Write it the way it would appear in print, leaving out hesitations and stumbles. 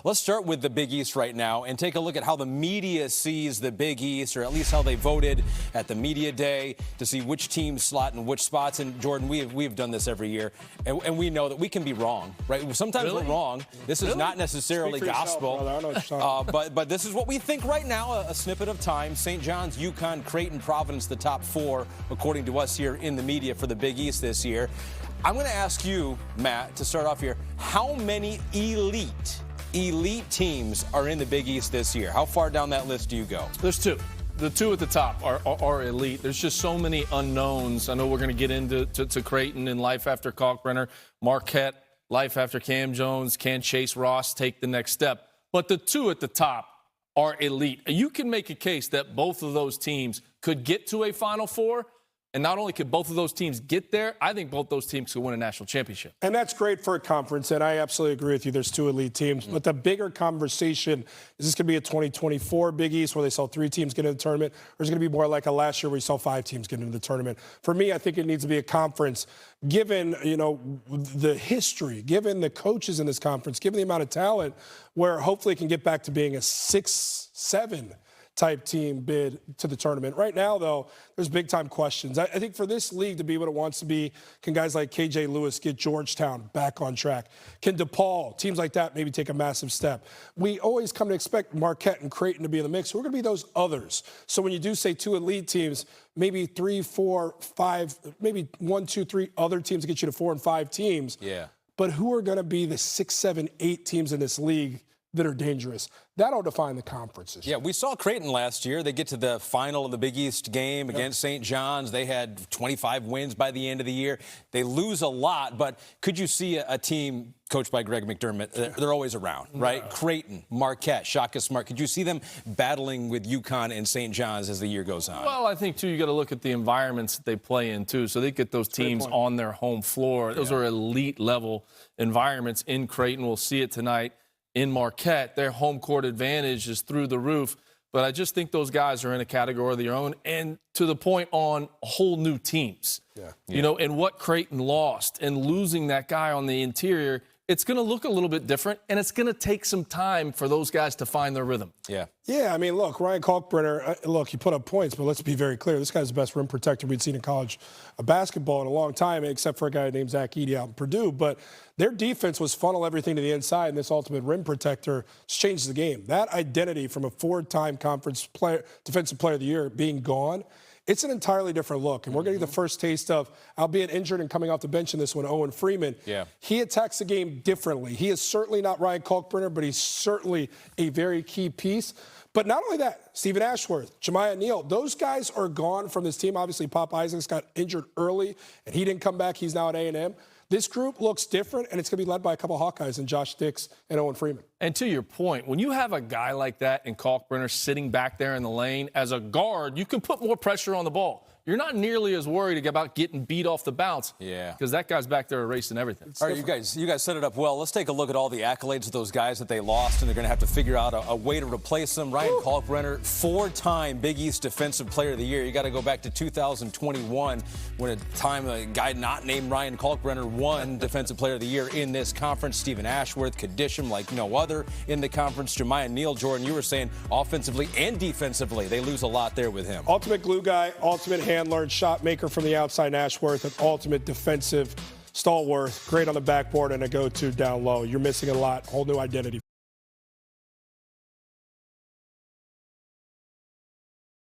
Let's start with the Big East right now and take a look at how the media sees the Big East, or at least how they voted at the media day to see which teams slot in which spots. And Jordan, we have done this every year, and we know that we can be wrong, right? Sometimes we're wrong. This is not necessarily gospel, but this is what we think right now. A snippet of time: St. John's, UConn, Creighton, Providence, the top four, according to us here in the media for the Big East this year. I'm going to ask you, Matt, to start off here. How many elite teams are in the Big East this year? How far down that list do you go? There's two. The two at the top are elite. There's just so many unknowns. I know we're going to get into Creighton and life after Kalkbrenner, Marquette, life after Cam Jones. Can Chase Ross take the next step? But the two at the top are elite. You can make a case that both of those teams could get to a Final Four. And not only could both of those teams get there, I think both those teams could win a national championship. And that's great for a conference, and I absolutely agree with you. There's two elite teams. But the bigger conversation, is this going to be a 2024 Big East where they saw 3 teams get into the tournament, or is it going to be more like a last year where we saw 5 teams get into the tournament? For me, I think it needs to be a conference, given, the history, given the coaches in this conference, given the amount of talent, where hopefully it can get back to being a 6-7 type team bid to the tournament. Right now, though, there's big-time questions. I think for this league to be what it wants to be, can guys like KJ Lewis get Georgetown back on track? Can DePaul, teams like that, maybe take a massive step? We always come to expect Marquette and Creighton to be in the mix. We're going to be those others. So when you do say 2 elite teams, maybe 3, 4, 5, maybe 1, 2, 3 other teams to get you to 4 and 5 teams. Yeah. But who are going to be the 6, 7, 8 teams in this league that are dangerous? That'll define the conferences. Yeah, we saw Creighton last year. They get to the final of the Big East game against St. John's. They had 25 wins by the end of the year. They lose a lot, but could you see a team coached by Greg McDermott? They're always around, right? Yeah. Creighton, Marquette, Shaka Smart. Could you see them battling with UConn and St. John's as the year goes on? Well, I think, too, you got to look at the environments that they play in, too. So they get those teams on their home floor. Those are elite-level environments in Creighton. We'll see it tonight. In Marquette, their home court advantage is through the roof. But I just think those guys are in a category of their own, and to the point on whole new teams. And what Creighton lost, and losing that guy on the interior, it's going to look a little bit different, and it's going to take some time for those guys to find their rhythm. Yeah, I mean, look, Ryan Kalkbrenner, he put up points, but let's be very clear. This guy's the best rim protector we'd seen in college basketball in a long time, except for a guy named Zach Edey out in Purdue. But their defense was funnel everything to the inside, and this ultimate rim protector changed the game. That identity from a 4-time conference defensive player of the year being gone, it's an entirely different look. And we're getting the first taste of, albeit injured and coming off the bench in this one, Owen Freeman. Yeah. He attacks the game differently. He is certainly not Ryan Kalkbrenner, but he's certainly a very key piece. But not only that, Stephen Ashworth, Jemiah Neal, those guys are gone from this team. Obviously, Pop Isaacs got injured early, and he didn't come back. He's now at A&M. This group looks different, and it's going to be led by a couple of Hawkeyes in Josh Dix and Owen Freeman. And to your point, when you have a guy like that in Kalkbrenner sitting back there in the lane, as a guard, you can put more pressure on the ball. You're not nearly as worried about getting beat off the bounce. Yeah. Because that guy's back there erasing everything. All right, you guys set it up well. Let's take a look at all the accolades of those guys that they lost, and they're going to have to figure out a way to replace them. Ryan Kalkbrenner, 4-time Big East Defensive Player of the Year. You got to go back to 2021 when a time a guy not named Ryan Kalkbrenner won Defensive Player of the Year in this conference. Stephen Ashworth could dish him like no other in the conference. Jemiah Neal, Jordan, you were saying offensively and defensively, they lose a lot there with him. Ultimate glue guy, ultimate handler and shot maker from the outside, Ashworth, an ultimate defensive stalwart, great on the backboard and a go-to down low. You're missing a lot, whole new identity.